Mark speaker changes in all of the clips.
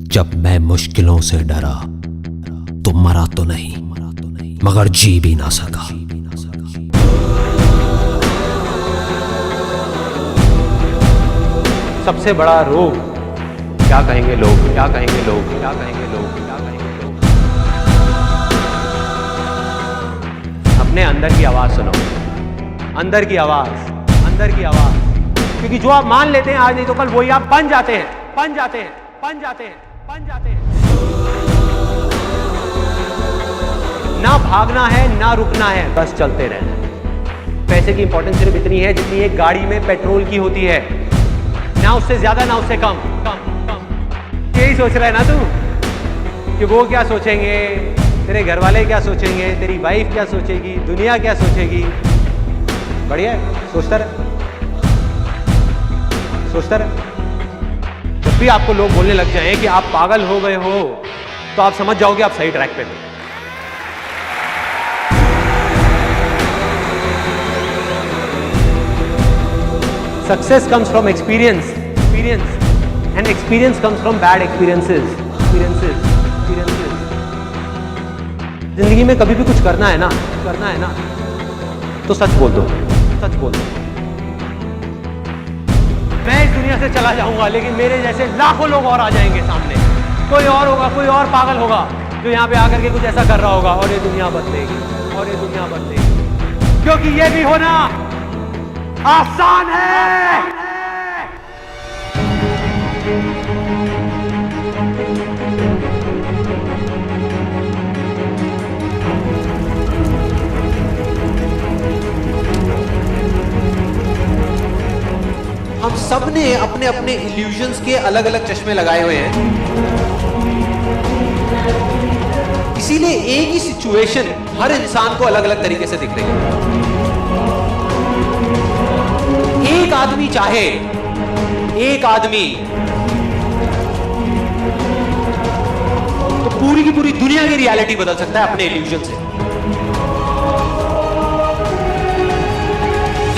Speaker 1: जब मैं मुश्किलों से डरा तो मरा तो नहीं मगर जी भी ना सका।
Speaker 2: सबसे बड़ा रोग क्या कहेंगे लोग, क्या कहेंगे लोग, क्या कहेंगे लोग, क्या कहेंगे लोग। अपने अंदर की आवाज सुनो, अंदर की आवाज, अंदर की आवाज। क्योंकि जो आप मान लेते हैं आज नहीं तो कल वही आप बन जाते हैं, बन जाते हैं, बन जाते हैं, बन जाते हैं। ना भागना है ना रुकना है, बस चलते रहना है। पैसे की इंपॉर्टेंस सिर्फ इतनी है जितनी एक गाड़ी में पेट्रोल की होती है, ना उससे ज्यादा ना उससे कम। यही सोच रहा है ना तू कि वो क्या सोचेंगे, तेरे घर वाले क्या सोचेंगे, तेरी वाइफ क्या सोचेगी, दुनिया क्या सोचेगी। बढ़िया है, सोचता रहे, सोचता रहे। जब भी आपको लोग बोलने लग जाएं कि आप पागल हो गए हो तो आप समझ जाओगे आप सही ट्रैक पे हो। Success comes from experience, and experience comes from bad experiences. जिंदगी में कभी भी कुछ करना है ना, तो सच बोल दो, सच बोल दो। मैं इस दुनिया से चला जाऊंगा लेकिन मेरे जैसे लाखों लोग और आ जाएंगे सामने। कोई और होगा, कोई और पागल होगा जो यहाँ पे आकर के कुछ ऐसा कर रहा होगा और ये दुनिया बदलेगी, और ये दुनिया बदलेगी। क्योंकि ये भी होना आसान है।
Speaker 3: हम सब ने अपने अपने इल्यूजन्स के अलग अलग चश्मे लगाए हुए हैं, इसीलिए एक ही सिचुएशन हर इंसान को अलग अलग तरीके से दिख रही है। एक आदमी चाहे, एक आदमी तो पूरी की पूरी दुनिया की रियलिटी बदल सकता है अपने इल्यूजन से।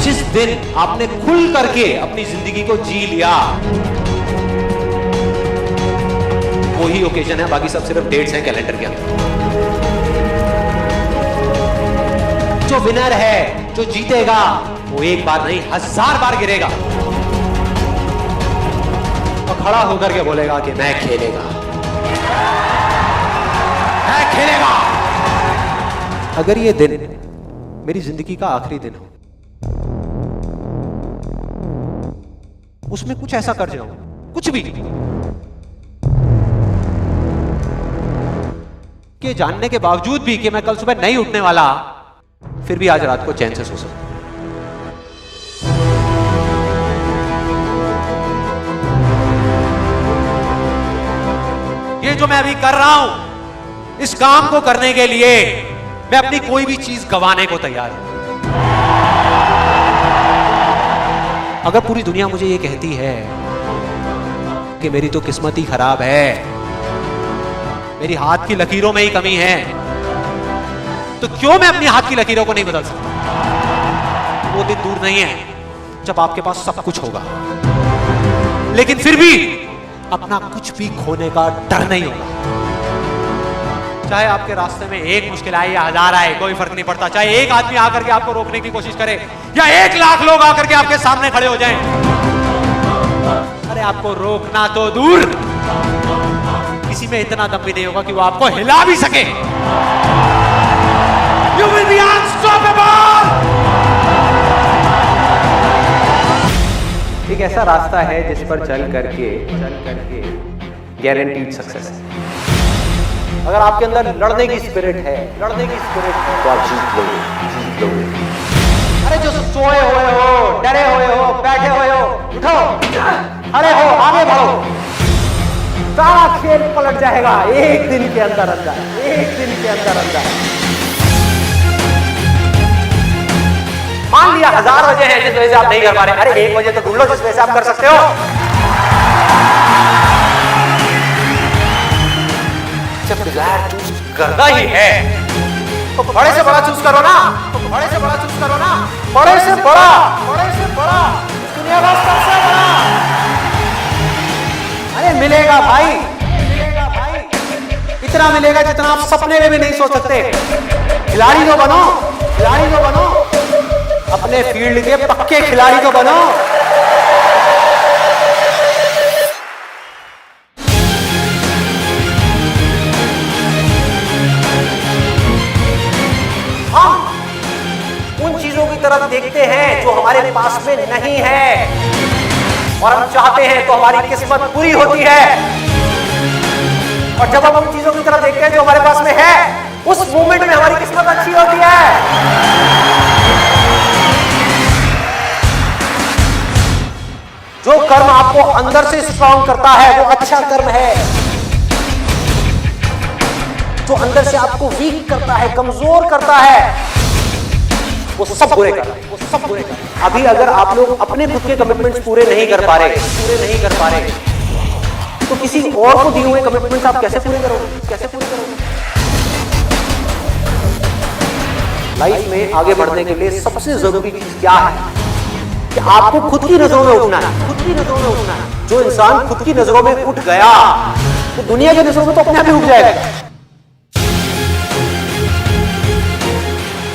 Speaker 3: जिस दिन आपने खुल करके अपनी जिंदगी को जी लिया वही ओकेजन है, बाकी सब सिर्फ डेट्स हैं कैलेंडर के अंदर। जो विनर है, जो जीतेगा, वो एक बार नहीं 1000 बार गिरेगा और खड़ा होकर के बोलेगा कि मैं खेलेगा, मैं खेलेगा। अगर ये दिन मेरी जिंदगी का आखिरी दिन हो, उसमें कुछ ऐसा कर जाऊं, कुछ भी कि जानने के बावजूद भी कि मैं कल सुबह नहीं उठने वाला, फिर भी आज रात को चैन से सो सकूं। ये जो मैं अभी कर रहा हूं, इस काम को करने के लिए मैं अपनी कोई भी चीज गंवाने को तैयार हूं। अगर पूरी दुनिया मुझे ये कहती है कि मेरी तो किस्मत ही खराब है, मेरी हाथ की लकीरों में ही कमी है, तो क्यों मैं अपनी हाथ की लकीरों को नहीं बदल सकता? वो दिन दूर नहीं है जब आपके पास सब कुछ होगा, लेकिन फिर भी अपना कुछ भी खोने का डर नहीं होगा। चाहे आपके रास्ते में एक मुश्किल आए या 1000 आए, कोई फर्क नहीं पड़ता। चाहे एक आदमी आकर के आपको रोकने की कोशिश करे या 1 लाख लोग आकर के आपके सामने खड़े हो जाएं, अरे आपको रोकना तो दूर, किसी में इतना दम भी नहीं होगा कि वो आपको हिला भी सके। You will be unstoppable!
Speaker 2: एक ऐसा रास्ता है जिस पर चल करके गारंटीड सक्सेस है। अगर आपके अंदर लड़ने की स्पिरिट है, तो आप जीत लोगे।
Speaker 3: अरे जो सोए हुए हो, डरे हुए हो, बैठे हुए हो, उठो, अरे हो, आगे बढ़ो।
Speaker 2: सारा खेल पलट जाएगा एक दिन के अंदर अंदर, एक दिन के अंदर अंदर। मान लिया 1000 वजह है जिस वजह से आप नहीं कर पा रहे, अरे 1 वजह तो ढूंढ लो जिस वजह से आप कर सकते हो।
Speaker 3: जब डिजायर चूज करना ही है तो बड़े से बड़ा चूज करो ना, बड़े से बड़ा चूज करो ना, बड़े से बड़ा, बड़े से बड़ा, दुनिया का सबसे बड़ा।
Speaker 2: मिलेगा भाई, मिलेगा भाई, इतना मिलेगा जितना आप सपने में भी नहीं सोच सकते। खिलाड़ी तो बनो, खिलाड़ी तो बनो, अपने फील्ड के पक्के खिलाड़ी तो बनो। हम उन चीजों की तरफ देखते हैं जो हमारे पास में नहीं है, और हम चाहते हैं तो हमारी किस्मत पूरी होती है। और जब हम उन चीजों की तरफ देखते हैं जो हमारे पास में है, उस मोमेंट में हमारी किस्मत अच्छी होती है। जो कर्म आपको अंदर से स्ट्रांग करता है वो अच्छा कर्म है। जो अंदर से आपको वीक करता है, कमजोर करता है, वो सब बुरे कर रहे हैं, वो सब बुरे कर रहे हैं। अभी अगर आप लोग अपने खुद के कमिटमेंट्स पूरे नहीं कर पा रहे, तो किसी और को दिए हुए कमिटमेंट्स आप कैसे पूरे करोगे, कैसे पूरे करोगे? लाइफ में आगे बढ़ने के लिए सबसे जरूरी चीज क्या है कि आपको खुद की नजरों में उठना है, खुद की नजरों में उठना है। जो इंसान खुद की नजरों में उठ गया तो दुनिया की नजरों में तो अपने आप ही उठ जाएगा।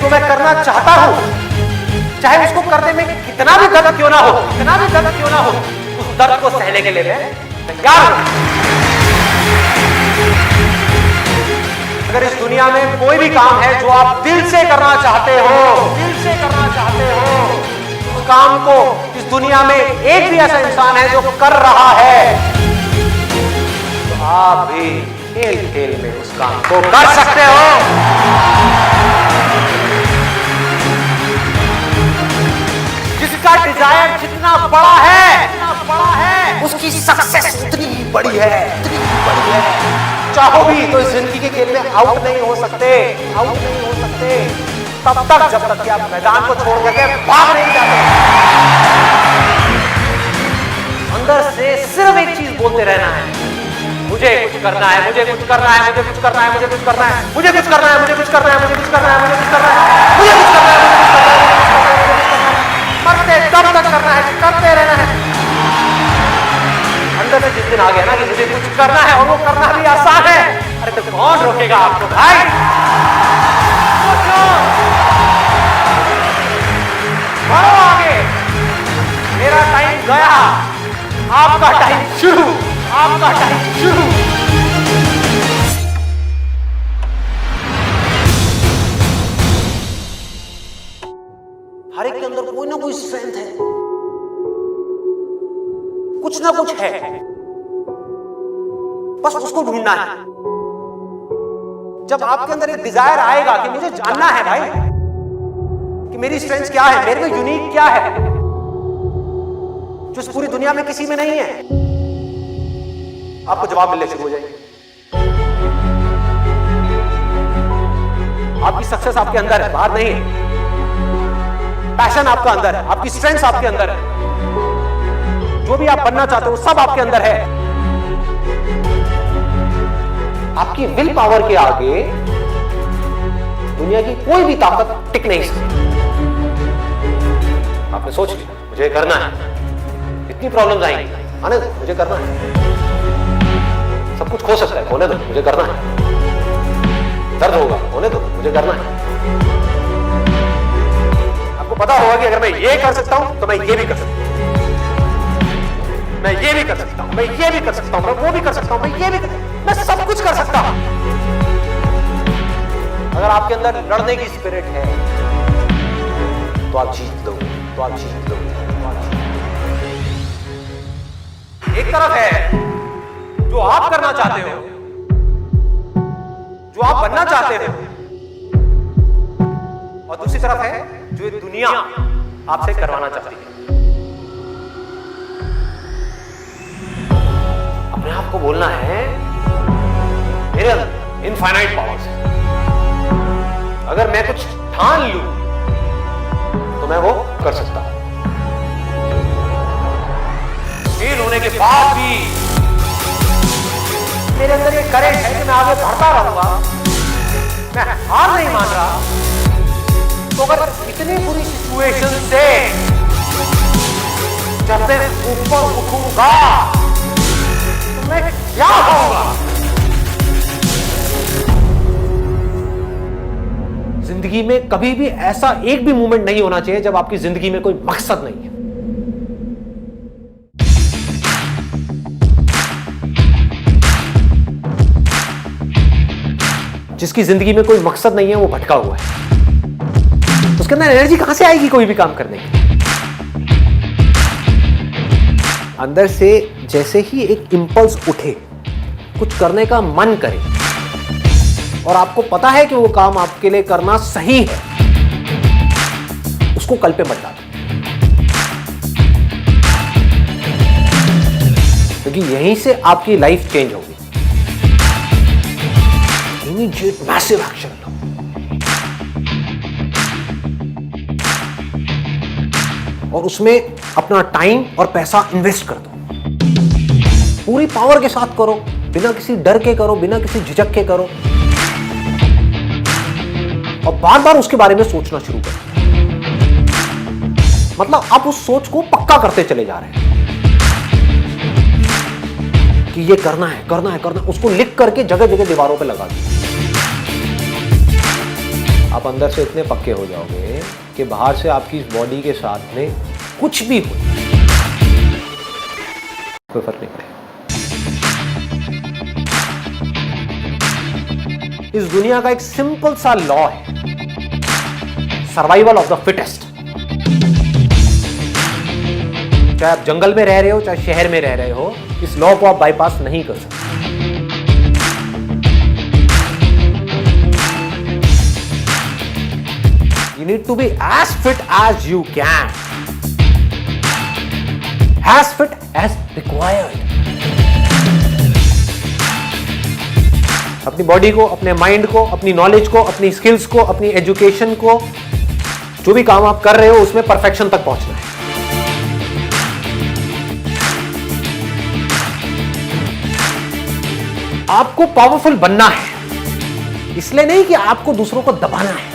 Speaker 2: तो मैं करना चाहता हूं, चाहे उसको करने में कितना भी दर्द क्यों ना हो, कितना भी दर्द क्यों ना हो, उस दर्द को सहने के लिए मैं तैयार हूं। अगर इस दुनिया में कोई भी काम है जो आप दिल से करना चाहते हो, दिल से करना चाहते हो, उस काम को इस दुनिया में एक भी ऐसा इंसान है जो कर रहा है, तो आप भी खेल खेल में उस काम को कर सकते हो। जिसका डिजायर जितना बड़ा है, उसकी सक्सेस उतनी बड़ी है, उतनी बड़ी है। चाहो भी तो इस जिंदगी के खेल में आउट नहीं हो सकते, आउट नहीं हो सकते तब तक जब तक कि आप मैदान को छोड़ करके भाग नहीं जाते। अंदर से सिर्फ एक चीज बोलते रहना है, मुझे कुछ करना है, मुझे कुछ करना है, मुझे कुछ करना है, मुझे कुछ करना है, मुझे कुछ करना है, मुझे कुछ करना है, मुझे कुछ करना है, मुझे कुछ करना है, मुझे कुछ करना है, करते तब तक करना है, करते रहना है। अंदर से जिस दिन आ गया ना कि मुझे कुछ करना है और वो करना भी आसान है, अरे तो कौन रोकेगा आपको भाई? बढ़ो आगे, मेरा टाइम गया, आपका टाइम शुरू, आपका टाइम शुरू। हर एक के अंदर कोई ना कोई स्ट्रेंथ है, कुछ ना कुछ है, बस उसको ढूंढना है। जब आपके अंदर एक डिजायर आएगा कि मुझे जानना है भाई कि मेरी स्ट्रेंथ क्या है, मेरे में यूनिक क्या है जो इस पूरी दुनिया में किसी में नहीं है, आपको जवाब मिलने शुरू हो जाएंगे। आपकी सक्सेस आपके अंदर है, बाहर नहीं है। पैशन आपका अंदर है, आपकी स्ट्रेंथ आपके अंदर है, जो भी आप बनना चाहते हो सब आपके अंदर है। आपकी विल पावर के आगे दुनिया की कोई भी ताकत टिक नहीं सकती। आपने सोच लिया मुझे करना है, इतनी प्रॉब्लम्स आएंगी, आने दो, मुझे करना है। सब कुछ खो सकता है, होने दो, मुझे करना है। दर्द होगा, होने दो, मुझे करना है। आपको पता होगा कि अगर मैं ये कर सकता हूं तो मैं ये भी कर सकता हूं, मैं ये भी कर सकता हूं, मैं ये भी कर सकता हूं, मैं वो भी कर सकता हूं, मैं ये भी मैं सब कुछ कर सकता हूं। अगर आपके अंदर लड़ने की स्पिरिट है तो आप जीत लोगे, तो आप जीत लोगे। एक तरफ है जो आप करना चाहते हो, जो आप बनना चाहते हो, और दूसरी तरफ है जो ये दुनिया आपसे करवाना चाहती है। अपने आप को बोलना है मेरे अंदर इनफाइनाइट पावर्स है, अगर मैं कुछ ठान लूं तो मैं वो कर सकता हूं। फेल होने के बाद भी मेरे अंदर ये करेंट है कि मैं आगे बढ़ता रहूंगा, मैं हार नहीं मान रहा। तो अगर इतनी बुरी सिचुएशन से जब मैं ऊपर उठूंगा तो में क्या होगा। जिंदगी में कभी भी ऐसा एक भी मोमेंट नहीं होना चाहिए जब आपकी जिंदगी में कोई मकसद नहीं है। जिसकी जिंदगी में कोई मकसद नहीं है वो भटका हुआ है। उसके अंदर एनर्जी कहां से आएगी कोई भी काम करने की। अंदर से जैसे ही एक इंपल्स उठे, कुछ करने का मन करे और आपको पता है कि वो काम आपके लिए करना सही है, उसको कल पे मत डालो, क्योंकि यहीं से आपकी लाइफ चेंज होगी। इमीडिएट मैसिव एक्शन लो। और उसमें अपना टाइम और पैसा इन्वेस्ट कर दो। पूरी पावर के साथ करो, बिना किसी डर के करो, बिना किसी झिझक के करो, और बार बार उसके बारे में सोचना शुरू करो। मतलब आप उस सोच को पक्का करते चले जा रहे हैं कि ये करना है, करना है, करना है। उसको लिख करके जगह जगह दीवारों पे लगा दो। आप अंदर से इतने पक्के हो जाओगे कि बाहर से आपकी इस बॉडी के साथ में कुछ भी हो, कोई फर्क नहीं पड़ेगा। इस दुनिया का एक सिंपल सा लॉ है, सर्वाइवल ऑफ द फिटेस्ट। चाहे आप जंगल में रह रहे हो, चाहे शहर में रह रहे हो, इस लॉ को आप बाईपास नहीं कर सकते। You need to be as fit as you can, as fit as required. अपनी बॉडी को, अपने माइंड को, अपनी नॉलेज को, अपनी स्किल्स को, अपनी एजुकेशन को, जो भी काम आप कर रहे हो उसमें परफेक्शन तक पहुंचना है। आपको पावरफुल बनना है, इसलिए नहीं कि आपको दूसरों को दबाना है।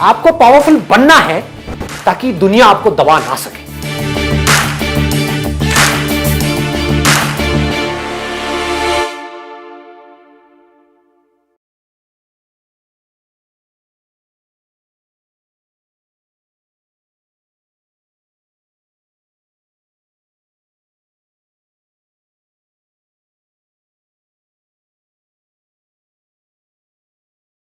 Speaker 2: आपको पावरफुल बनना है ताकि दुनिया आपको दबा ना सके।